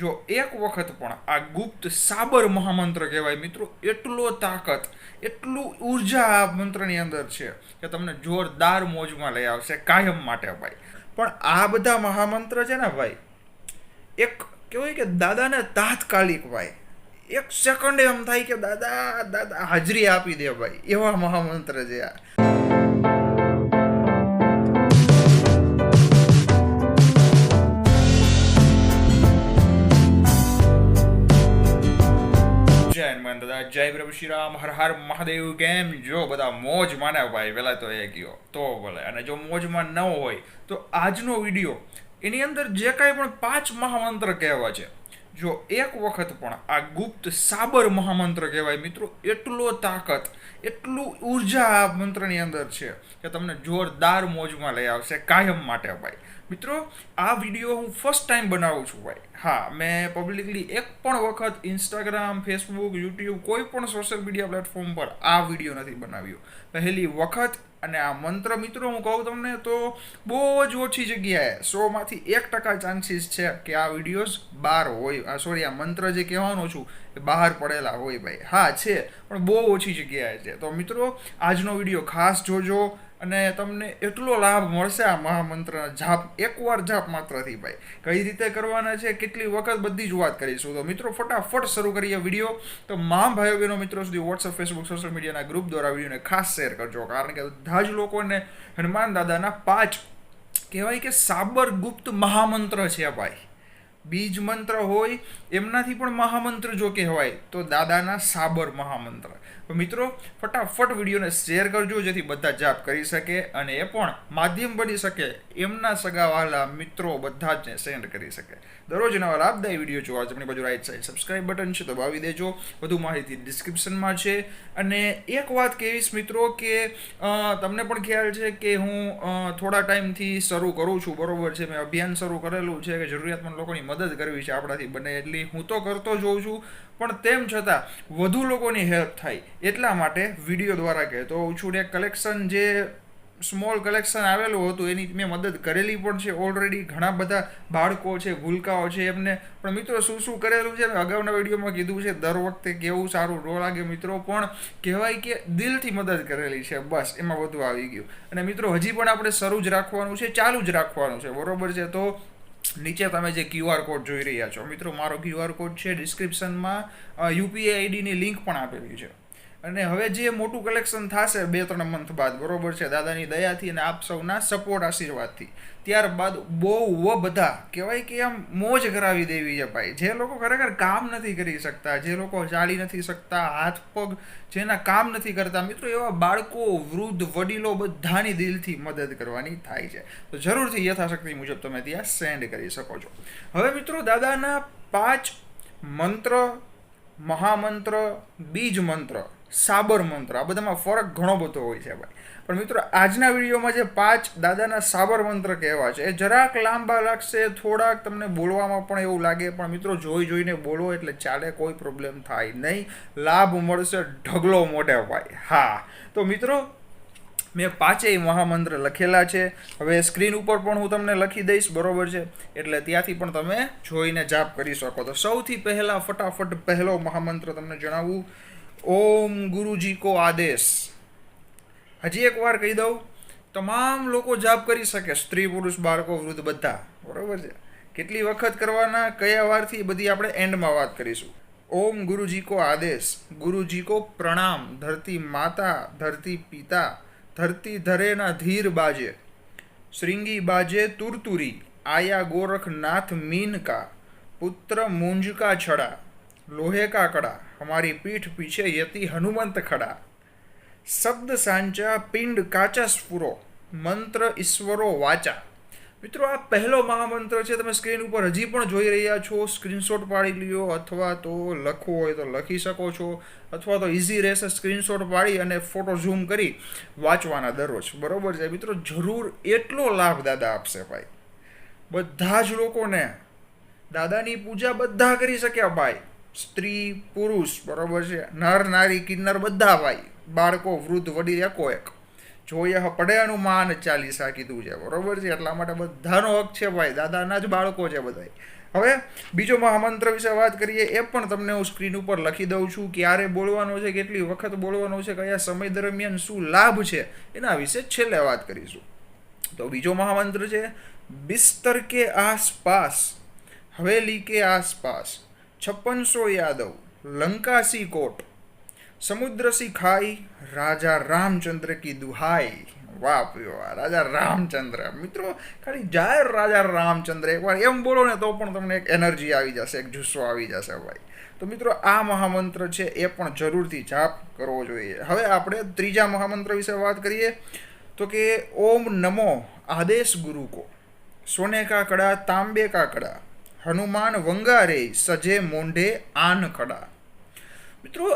જો એક વખત પણ આ ગુપ્ત સાબર મહામંત્ર કહેવાય મિત્રો, એટલો તાકાત, એટલું ઉર્જા આ મંત્રની અંદર છે કે તમને જોરદાર મોજમાં લઈ આવશે કાયમ માટે ભાઈ. પણ આ બધા મહામંત્ર છે ને ભાઈ, એક કહેવાય કે દાદાને તાત્કાલિક ભાઈ, એક સેકન્ડ એમ થાય કે દાદા દાદા હાજરી આપી દે ભાઈ, એવા મહામંત્ર છે આ. જય પ્રભુ શ્રી રામ, હર હર મહાદેવ. કેમ જો બધા મોજ માને ભાઈ? પેલા તો એ ગયો તો બોલે, અને જો મોજમાં ન હોય તો આજનો વિડીયો એની અંદર જે કાંઈ પણ 5 મહામંત્ર કહેવા છે, જો એક વખત પણ આ ગુપ્ત સાબર મહામંત્ર કહેવાય મિત્રો, એટલો તાકાત, એટલું ઉર્જા આ મંત્રની અંદર છે કે તમને જોરદાર મોજમાં લઈ આવશે કાયમ માટે ભાઈ. મિત્રો આ વિડીયો હું ફર્સ્ટ ટાઈમ બનાવું છું ભાઈ. હા, મેં પબ્લિકલી એક પણ વખત ઇન્સ્ટાગ્રામ, ફેસબુક, યુટ્યુબ કોઈ પણ સોશિયલ મીડિયા પ્લેટફોર્મ પર આ વિડીયો નથી બનાવ્યો, પહેલી વખત. અને આ મંત્ર મિત્રો હું કહું તમને તો બહુ જ ઓછી જગ્યાએ 100% ચાન્સીસ છે કે આ વિડીયોઝ બહાર હોય, સોરી, આ મંત્ર જે કહેવાનો છું એ બહાર પડેલા હોય ભાઈ. હા છે, પણ બહુ ઓછી જગ્યાએ છે. તો મિત્રો આજનો વિડીયો ખાસ જોજો અને તમને એટલો લાભ મળશે આ મહામંત્રના જાપ, એકવાર જાપ માત્રથી ભાઈ. કઈ રીતે કરવાના છે, કેટલી વખત, બધી જ વાત કરીશું. તો મિત્રો ફટાફટ શરૂ કરીએ વિડીયો. તો ભાઈઓ બહેનો મિત્રો સુધી વોટ્સઅપ, ફેસબુક, સોશિયલ મીડિયાના ગ્રુપ દ્વારા વિડીયોને ખાસ શેર કરજો, કારણ કે બધા જ લોકોને હનુમાન દાદાના 5 કહેવાય કે સાબર ગુપ્ત મહામંત્ર છે ભાઈ. બીજ મંત્ર હોય એમનાથી પણ મહામંત્ર જો કહેવાય તો દાદાના સાબર મહામંત્ર. તો મિત્રો ફટાફટ વિડીયોને શેર કરજો, જેથી બધા જાપ કરી શકે અને એ પણ માધ્યમ બની શકે એમના સગાવાલા મિત્રો બધા જ સેન્ડ કરી શકે. દરરોજ નવા લાભદાયી વિડીયો જોવા જમણી બાજુ રાઈટ સાઈડ સબસ્ક્રાઇબ બટન છે તો દબાવી દેજો. વધુ માહિતી ડિસ્ક્રિપ્શનમાં છે. અને એક વાત કહીશ મિત્રો કે તમને પણ ખ્યાલ છે કે હું થોડા ટાઈમથી શરૂ કરું છું, બરોબર છે. મેં અભિયાન શરૂ કરેલું છે કે જરૂરિયાતમંદ લોકોની મદદ કરવી છે આપણાથી બને એટલી. હું તો કરતો જોઉં છું, પણ તેમ છતાં વધુ લોકોની હેલ્પ થાય એટલા માટે વિડીયો દ્વારા કહેતો હોઉં છું. એક કલેક્શન જે સ્મોલ કલેક્શન આવેલું હતું એની મેં મદદ કરેલી પણ છે ઓલરેડી. ઘણા બધા બાળકો છે, ભૂલકાઓ છે, એમને પણ મિત્રો શું કરેલું છે મેં અગાઉના વિડીયોમાં કીધું છે. દર વખતે કેવું સારું ન લાગે મિત્રો, પણ કહેવાય કે દિલથી મદદ કરેલી છે, બસ એમાં વધુ આવી ગયું. અને મિત્રો હજી પણ આપણે શરૂ જ રાખવાનું છે, ચાલુ જ રાખવાનું છે, બરોબર છે. તો નીચે તમે જે QR કોડ જોઈ રહ્યા છો મિત્રો, મારો QR કોડ છે ડિસ્ક્રિપ્શનમાં, UPI આઈડીની લિંક પણ આપેલી છે. અને હવે જે મોટું કલેક્શન થશે 2-3 મંથ બાદ, બરોબર છે, દાદાની દયાથી અને આપ સૌના સપોર્ટ, આશીર્વાદથી, ત્યારબાદ બહુ બધા કહેવાય કે આમ મોજ કરાવી દેવી છે ભાઈ. જે લોકો ખરેખર કામ નથી કરી શકતા, જે લોકો ચાલી નથી શકતા, હાથ પગ જેના કામ નથી કરતા મિત્રો, એવા બાળકો, વૃદ્ધ, વડીલો બધાની દિલથી મદદ કરવાની થાય છે. તો જરૂરથી યથાશક્તિ મુજબ તમે ત્યાં સેન્ડ કરી શકો છો. હવે મિત્રો દાદાના 5 મંત્ર, મહામંત્ર, બીજ મંત્ર, સાબર મંત્ર, આ બધામાં ફરક ઘણો બધો હોય છે ભાઈ. પણ મિત્રો આજના વિડીયોમાં જે 5 દાદાના સાબર મંત્ર કહેવા છે એ જરાક લાંબા લાગશે, થોડાક તમને બોલવામાં પણ એવું લાગે, પણ મિત્રો જોઈને બોલો એટલે ચાલે, કોઈ પ્રોબ્લેમ થાય નહીં, લાભ મળશે ઢગલો મોઢે ભાઈ. હા, તો મિત્રો મેં 5 મહામંત્ર લખેલા છે. હવે સ્ક્રીન ઉપર પણ હું તમને લખી દઈશ, બરોબર છે, એટલે ત્યાંથી પણ તમે જોઈને જાપ કરી શકો. તો સૌથી પહેલા ફટાફટ પહેલો મહામંત્ર તમને જણાવું, ઓમ ગુરુજી કો આદેશ. હજી એક વાર કહી દઉં, તમામ લોકો જાપ કરી શકે, સ્ત્રી, પુરુષ, બાળકો, વૃદ્ધ, બધા, બરોબર છે. કેટલી વખત કરવાના, કયા વારથી, બધી આપણે એન્ડમાં વાત કરીશું. ઓમ ગુરુજી કો આદેશ, ગુરુજી કો પ્રણામ, ધરતી માતા, ધરતી પિતા, ધરતી ધરે ના ધીર બાજે, શ્રીંगी बाजे तुरतुरी, आया गोरखनाथ मीन का, पुत्र मूंज का छड़ा, लोहे का कड़ा, हमारी पीठ पीछे यति हनुमंत खड़ा, शब्द सांचा पिंड काचा स्फुरो, मंत्र ईश्वरो वाचा. મિત્રો આ પહેલો મહામંત્ર છે, તમે સ્ક્રીન ઉપર હજી પણ જોઈ રહ્યા છો. સ્ક્રીનશોટ પાડી લ્યો, અથવા તો લખવું હોય તો લખી શકો છો, અથવા તો ઇઝી રહેશે સ્ક્રીનશોટ પાડી અને ફોટો ઝૂમ કરી વાંચવાના દરરોજ, બરોબર છે મિત્રો. જરૂર એટલો લાભ દાદા આપશે ભાઈ. બધા જ લોકોને દાદાની પૂજા બધા કરી શક્યા ભાઈ, સ્ત્રી, પુરુષ, બરોબર છે, નર, નારી, કિન્નર, બધા ભાઈ, બાળકો, વૃદ્ધ, વડીલ, એકો એક. જોઈએ પડે હનુમાન ચાલીસા કીધું છે, બરોબર છે, એટલા માટે બધાનો હક છે ભાઈ. દાદાના જ બાળકો છે બધા, હવે બીજો મહામંત્ર વિશે વાત કરીએ, એ પણ તમને હું સ્ક્રીન ઉપર લખી દઉં છું. ક્યારે બોલવાનો છે, કેટલી વખત બોલવાનો છે, કયા સમય દરમિયાન શું લાભ છે, એના વિશે છેલ્લે વાત કરીશું. તો બીજો મહામંત્ર છે, બિસ્तर કે આસપાસ, હવેલી કે આસપાસ, 5600 યાદવ, लंका सी कोट, समुद्र सी खाई, राजा रामचंद्र की दुहाई. વાહ વાહ, રાજા રામચંદ્ર. મિત્રો ખાલી જાહેર રાજા રામચંદ્ર એકવાર એમ બોલો ને તો પણ તમને એક એનર્જી આવી જશે, એક જુસ્સો આવી જશે ભાઈ. તો મિત્રો આ મહામંત્ર છે એ પણ જરૂરથી જાપ કરવો જોઈએ. હવે આપણે ત્રીજા મહામંત્ર વિશે વાત કરીએ તો કે ઓમ નમો આદેશ ગુરુ કો, સોને કા કડા તાંબે કા કડા, હનુમાન વંગારે સજે મોંઢે આન ખડા. મિત્રો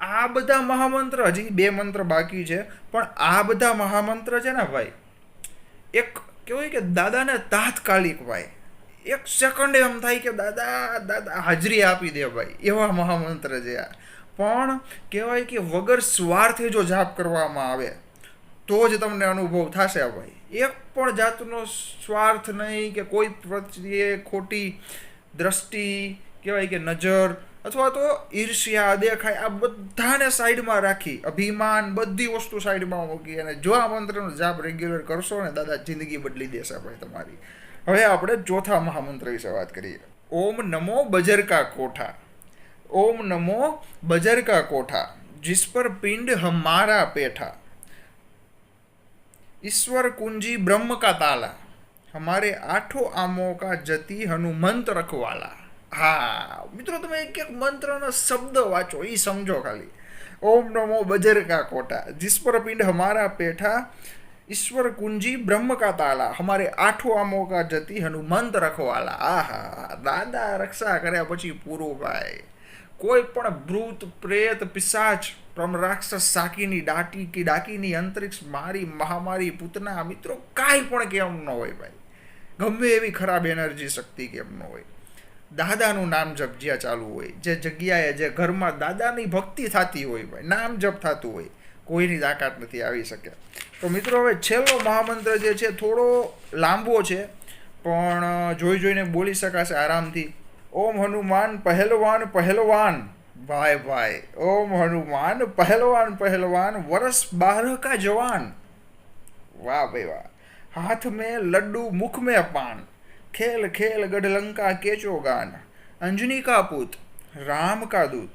આ બધા મહામંત્ર, હજી 2 મંત્ર બાકી છે, પણ આ બધા મહામંત્ર છે ને ભાઈ, એક કેવું કે દાદાને તાત્કાલિક ભાઈ 1 સેકન્ડ એમ થાય કે દાદા હાજરી આપી દે ભાઈ, એવા મહામંત્ર છે આ. પણ કહેવાય કે વગર સ્વાર્થે જો જાપ કરવામાં આવે તો જ તમને અનુભવ થશે ભાઈ. એક પણ જાતનો સ્વાર્થ નહીં કે કોઈ પ્રત્યે ખોટી દ્રષ્ટિ, કહેવાય કે નજર અથવા તો ઈર્ષ્યા, દેખાય, આ બધાને સાઈડમાં રાખી, અભિમાન, બધી વસ્તુ સાઈડમાં મૂકી અને જો આ મંત્રનો જાપ રેગ્યુલર કરશો ને દાદા જિંદગી બદલી દેશે ભાઈ તમારી. હવે આપણે ચોથા મહામંત્ર વિશે વાત કરીએ. ઓમ નમો બજર કા કોઠા, ઓમ નમો બજર કા કોઠા, जिस पर पिंड हमारा पेठा, ईश्वर कुंजी ब्रह्म का ताला, हमारे 8 आमों का जति हनुमंत रखवाला. હા મિત્રો, તમે એક એક મંત્રનો શબ્દ વાંચો, એ સમજો ખાલી. ઓમ નમો બજર કા કોટા, जिस पर पिंड हमारा पेठा, ईश्वर कुंजी ब्रह्म का ताला, हमारे 8 आमों का जति हनुमंत रखवाला. આહા, દાદા રક્ષા કર્યા પછી પૂરું ભાઈ. કોઈ પણ ભૂત, પ્રેત, પિશાચ, પ્રમ રાક્ષસ, સાકીની ડાકીની અંતરિક્ષ, મારી મહામારી, પૂતના, મિત્રો કાંઈ પણ કેમ ન હોય ભાઈ. ગમે એવી ખરાબ એનર્જી શક્તિ કેમ ન હોય, દાદાનું નામ જપ જ્યાં ચાલુ હોય, જે જગ્યાએ, જે ઘરમાં દાદાની ભક્તિ થતી હોય ભાઈ, નામ જપ થતું હોય, કોઈની તાકાત નથી આવી શકે. તો મિત્રો હવે છેલ્લો મહામંત્ર જે છે થોડો લાંબો છે, પણ જોઈને બોલી શકાશે આરામથી. ઓમ હનુમાન પહેલવાન પહેલવાન, ભાઈ ભાઈ, ઓમ હનુમાન પહેલવાન પહેલવાન, વરસ 12 का जवान. वाह भाई वाह. हाथ में लड्डू मुख में पान, खेल खेल गढ़ लंका केचो गान, अंजनी का पुत राम का दूत,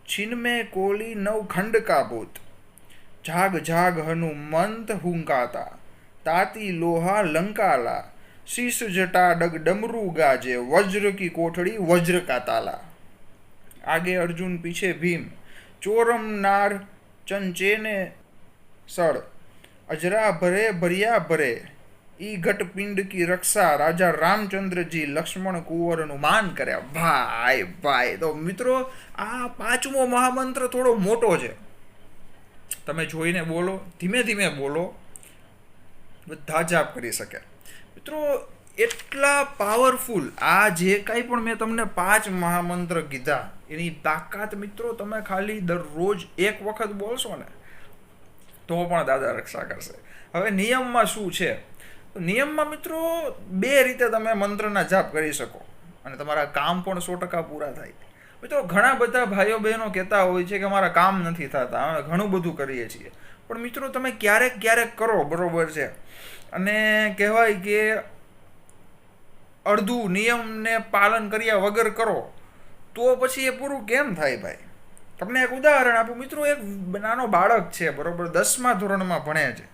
छिन में कोली 9 खंड का भूत, जाग जाग हनुमंत हुंकाता, ताती लोहा लंकाला, शीश जटा डग डमरू गाजे, वज्र की कोठड़ी वज्र का ताला, आगे अर्जुन पीछे भीम, चोरम नार चंचेने सड़, अजरा भरे भरिया भरे, ઈ ઘટપિંડ કી રક્ષા, રાજા રામચંદ્રજી લક્ષ્મણ કુંવરનું માન કર્યા. ભાઈ ભાઈ, તો મિત્રો આ 5મો મહામંત્ર થોડો મોટો છે, તમે જોઈને બોલો, ધીમે ધીમે બોલો, બધા જાપ કરી શકે. મિત્રો એટલા પાવરફુલ આ જે કાંઈ પણ મેં તમને 5 મહામંત્ર કીધા, એની તાકાત મિત્રો તમે ખાલી દરરોજ 1 વખત બોલશો ને તો પણ દાદા રક્ષા કરશે. હવે નિયમમાં શું છે? નિયમમાં મિત્રો 2 રીતે તમે મંત્રના જાપ કરી શકો અને તમારા કામ પણ 100% પૂરા થાય. મિત્રો ઘણા બધા ભાઈઓ બહેનો કહેતા હોય છે કે અમારા કામ નથી થતા, અમે ઘણું બધું કરીએ છીએ, પણ મિત્રો તમે ક્યારેક ક્યારેક કરો, બરોબર છે, અને કહેવાય કે અડધું નિયમને પાલન કર્યા વગર કરો તો પછી એ પૂરું કેમ થાય ભાઈ? તમને એક ઉદાહરણ આપું મિત્રો. એક નાનો બાળક છે, બરોબર, 10મા ધોરણમાં ભણે છે.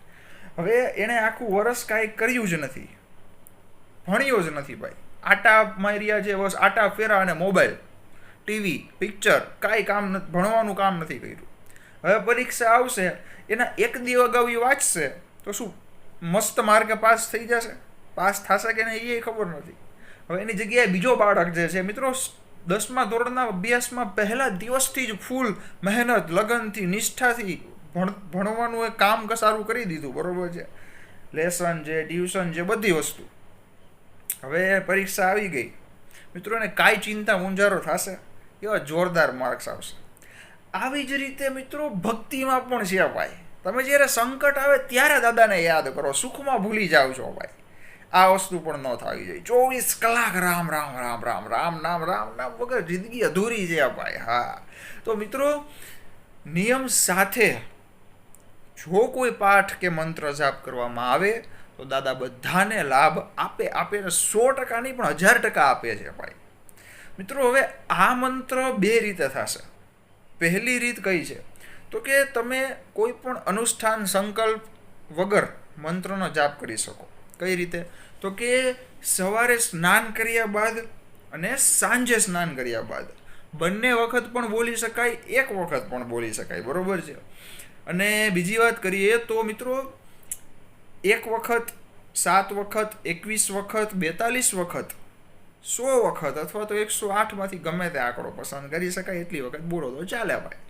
હવે એણે આખું વર્ષ કાંઈ કર્યું જ નથી, ભણ્યો જ નથી ભાઈ, આટા માર્યા છે બસ, આટા ફેરા અને મોબાઈલ, ટીવી, પિક્ચર, કાંઈ કામ નથી, ભણવાનું કામ નથી કર્યું. હવે પરીક્ષા આવશે, એના 1 દી અગાઉ એ વાંચશે તો શું મસ્ત માર્કે પાસ થઈ જશે? પાસ થશે કે નહીં એ ખબર નથી. હવે એની જગ્યાએ બીજો બાળક જે છે મિત્રો, 10મા ધોરણના અભ્યાસમાં પહેલા દિવસથી જ ફૂલ મહેનત, લગનથી, નિષ્ઠાથી ભણવાનું એક કામ સારું કરી દીધું, બરોબર છે, લેસન છે, ટ્યુશન છે, બધી વસ્તુ. હવે પરીક્ષા આવી ગઈ મિત્રો, એને કાંઈ ચિંતા મૂંઝારો થશે? એવા જોરદાર માર્ક્સ આવશે. આવી જ રીતે મિત્રો ભક્તિમાં પણ છે ભાઈ. તમે જ્યારે સંકટ આવે ત્યારે દાદાને યાદ કરો, સુખમાં ભૂલી જાઓ છો ભાઈ. આ વસ્તુ પણ ન થવી જોઈએ. 24 કલાક રામ રામ રામ રામ રામ નામ રામ નામ વગર જિંદગી અધૂરી છે ભાઈ. હા, તો મિત્રો નિયમ સાથે જો કોઈ પાઠ કે મંત્ર જાપ કરવામાં આવે તો દાદા બધાને લાભ આપે 100% નહીં પણ 1000% આપે છે ભાઈ. મિત્રો હવે આ મંત્ર બે રીતે થશે. પહેલી રીત કઈ છે તો કે તમે કોઈ પણ અનુષ્ઠાન સંકલ્પ વગર મંત્રનો જાપ કરી શકો. કઈ રીતે તો કે સવારે સ્નાન કર્યા બાદ અને સાંજે સ્નાન કર્યા બાદ બંને વખત પણ બોલી શકાય, એક વખત પણ બોલી શકાય, બરોબર છે. અને બીજી વાત કરીએ તો મિત્રો 1 વખત, 7 વખત, 21 વખત, 42 વખત, 100 વખત અથવા તો 108માંથી ગમે તે આંકડો પસંદ કરી શકાય એટલી વખત બોલો તો ચાલે ભાઈ.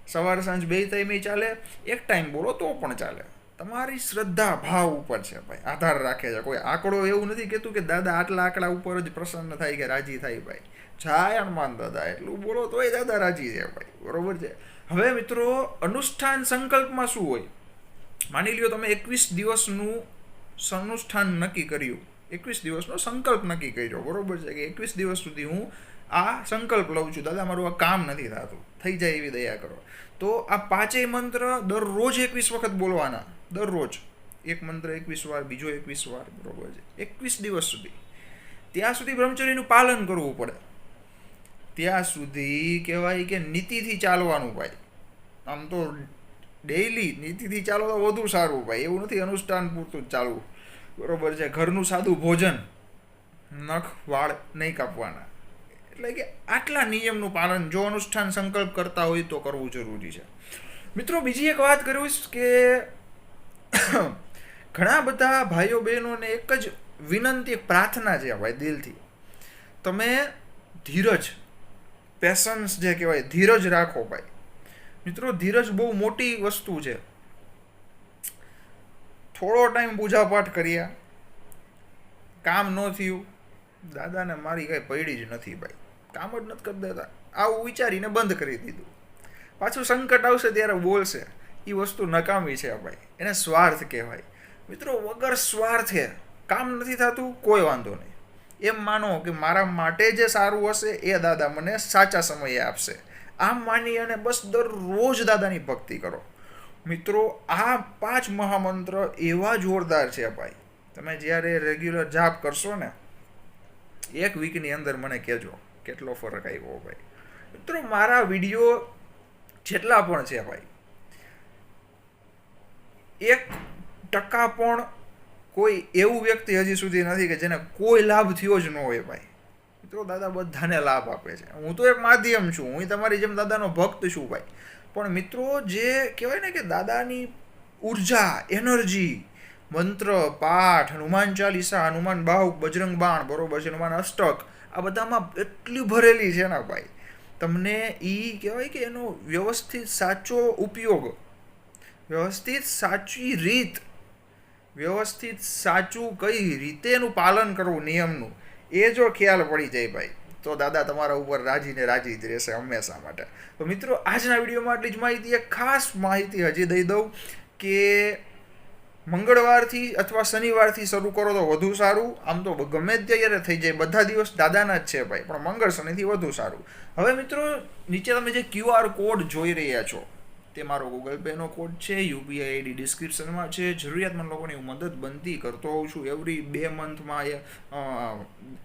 સવાર સાંજ બે ટાઈમે ચાલે, એક ટાઈમ બોલો તો પણ ચાલે. તમારી શ્રદ્ધા ભાવ ઉપર છે ભાઈ, આધાર રાખે છે. કોઈ આંકડો એવું નથી કહેતું કે દાદા આટલા આંકડા ઉપર જ પ્રસન્ન થાય કે રાજી થાય ભાઈ. જાય હનુમાન દાદા એટલું બોલો તોય દાદા રાજી છે ભાઈ, બરોબર છે. હવે મિત્રો અનુષ્ઠાન સંકલ્પમાં શું હોય? માની લ્યો તમે 21 દિવસનું અનુષ્ઠાન નક્કી કર્યું, 21 દિવસનો સંકલ્પ નક્કી કર્યો, બરોબર છે કે 21 દિવસ સુધી હું આ સંકલ્પ લઉં છું, દાદા મારું આ કામ નથી થતું, થઈ જાય એવી દયા કરો. તો આ 5 મંત્ર દરરોજ 21 વખત બોલવાના, દરરોજ એક મંત્ર 21 વાર, બીજો 21 વાર, બરોબર છે, 21 દિવસ સુધી. ત્યાં સુધી બ્રહ્મચર્યનું પાલન કરવું પડે. ત્યાં સુધી કહેવાય કે નીતિથી ચાલવાનું ભાઈ. આમ તો ડેઈલી નીતિથી ચાલો તો વધુ સારું ભાઈ, એવું નથી અનુષ્ઠાન પૂરતું જ ચાલવું, બરોબર છે. ઘરનું સાદું ભોજન, નખ વાળ નહીં કાપવાના, એટલે કે આટલા નિયમનું પાલન જો અનુષ્ઠાન સંકલ્પ કરતા હોય તો કરવું જરૂરી છે. મિત્રો બીજી એક વાત કરીશ કે ઘણા બધા ભાઈઓ બહેનોને એક જ વિનંતી, એક પ્રાર્થના છે ભાઈ દિલથી, તમે ધીરજ, પેશન્સ જે કહેવાય, ધીરજ રાખો ભાઈ. મિત્રો ધીરજ બહુ મોટી વસ્તુ છે. થોડો ટાઈમ પૂજાપાઠ કર્યા, કામ ન થયું, દાદાને મારી કાંઈ પડી જ નથી ભાઈ, કામ જ નથી કરી દેતા, આવું વિચારીને બંધ કરી દીધું. પાછું સંકટ આવશે ત્યારે બોલશે, એ વસ્તુ નકામી છે ભાઈ, એને સ્વાર્થ કહેવાય. મિત્રો વગર સ્વાર્થે કામ નથી થતું, કોઈ વાંધો નહીં. એમ માનો કે મારા માટે જે સારું હશે એ દાદા મને સાચા સમયે આપશે, આમ માની અને બસ દરરોજ દાદાની ભક્તિ કરો. મિત્રો આ 5 મહામંત્ર એવા જોરદાર છે ભાઈ, તમે જ્યારે રેગ્યુલર જાપ કરશો ને 1 વીકની અંદર મને કહેજો કેટલો ફરક આવ્યો ભાઈ. મિત્રો મારા વિડીયો જેટલા પણ છે ભાઈ, 1% પણ કોઈ એવું વ્યક્તિ હજી સુધી નથી કે જેને કોઈ લાભ થયો જ ન હોય ભાઈ. મિત્રો દાદા બધાને લાભ આપે છે. હું તો એક માધ્યમ છું, હું તમારી જેમ દાદાનો ભક્ત છું ભાઈ. પણ મિત્રો જે કહેવાય ને કે દાદાની ઉર્જા, એનર્જી, મંત્ર, પાઠ, હનુમાન ચાલીસા, હનુમાન બાહુક, બજરંગ બાણ, બરોબર છે, હનુમાન અષ્ટક, આ બધામાં એટલી ભરેલી છે ને ભાઈ, તમને એ કહેવાય કે એનો વ્યવસ્થિત સાચો ઉપયોગ, વ્યવસ્થિત સાચી રીત, વ્યવસ્થિત સાચું કઈ રીતે એનું પાલન કરવું નિયમનું, એ જો ખ્યાલ પડી જાય ભાઈ તો દાદા તમારા ઉપર રાજીને રાજી જ રહેશે હંમેશા માટે. તો મિત્રો આજના વિડીયોમાં આટલી જ માહિતી. એક ખાસ માહિતી હજી દઈ દઉં કે મંગળવારથી અથવા શનિવારથી શરૂ કરો તો વધુ સારું. આમ તો ગમે ત્યારે થઈ જાય, બધા દિવસ દાદાના જ છે ભાઈ, પણ મંગળ શનિથી વધુ સારું. હવે મિત્રો નીચે તમે જે QR કોડ જોઈ રહ્યા છો તે મારો ગૂગલ પેનો કોડ છે, UPI ID ડિસ્ક્રિપ્શનમાં છે. જરૂરિયાતમંદ લોકોની હું મદદ બનતી કરતો હોઉં છું એવરી 2 મંથમાં,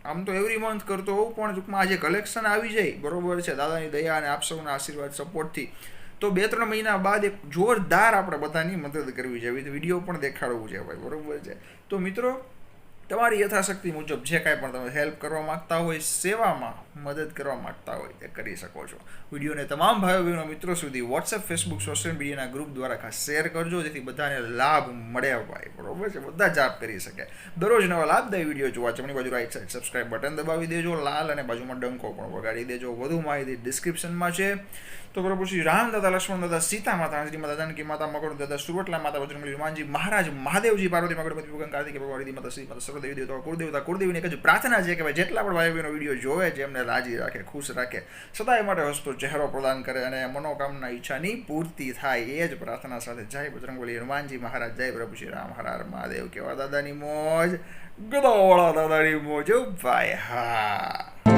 આમ તો એવરી મંથ કરતો હોઉં, પણ ટૂંકમાં આજે કલેક્શન આવી જાય, બરોબર છે, દાદાની દયા અને આપ સૌના આશીર્વાદ સપોર્ટથી, તો 2-3 મહિના બાદ એક જોરદાર આપણે બધાની મદદ કરવી છે, વિડીયો પણ દેખાડવું છે ભાઈ, બરોબર છે. તો મિત્રો તમારી યથાશક્તિ મુજબ જે કાંઈ પણ તમે હેલ્પ કરવા માગતા હોય, સેવામાં મદદ કરવા માગતા હોય તે કરી શકો છો. વિડીયોને તમામ ભાઈઓ બહેનો મિત્રો સુધી WhatsApp, Facebook, સોશિયલ મીડિયાના ગ્રુપ દ્વારા ખાસ શેર કરજો, જેથી બધાને લાભ મળે ભાઈ, બરોબર છે, બધા જાપ કરી શકે. દરરોજ નવા લાભદાયી વિડીયો જોવા જમણી બાજુ રાઈટ સાઈડ સબસ્ક્રાઇબ બટન દબાવી દેજો, લાલ અને બાજુમાં ડંકો પણ વગાડી દેજો. વધુ માહિતી ડિસ્ક્રિપ્શનમાં છે. તો બરોબર શ્રી રામ દાદા, લક્ષ્મણ દાદા, સીતા માતા, અંજલિ માતા, જાનકી માતા, મકર દાદા, સુરતલા માતા, બજરંગબલી, હનુમાનજી મહારાજ, મહાદેવજી, પાર્વતી, મગર, કાર્તિક, ભગવાન માતા, શ્રી માતા, સર્વ દેવી દેવતા કુળદેવીની એક જ પ્રાર્થના છે કે ભાઈ જેટલા પણ ભાઈ બહેનો વિડીયો જોવે છે એમને રાજી રાખે, ખુશ રાખે, સદાય માટે હસતો ચહેરો પ્રદાન કરે અને મનોકામના ઈચ્છાની પૂર્તિ થાય, એ જ પ્રાર્થના સાથે જય બજરંગબલી, હનુમાનજી મહારાજ, જય પ્રભુ શ્રી રામ, હર હર મહાદેવ. કેવા દાદાની મોજ, ગદાવાળા દાદાની મોજ ભાઈ. હા.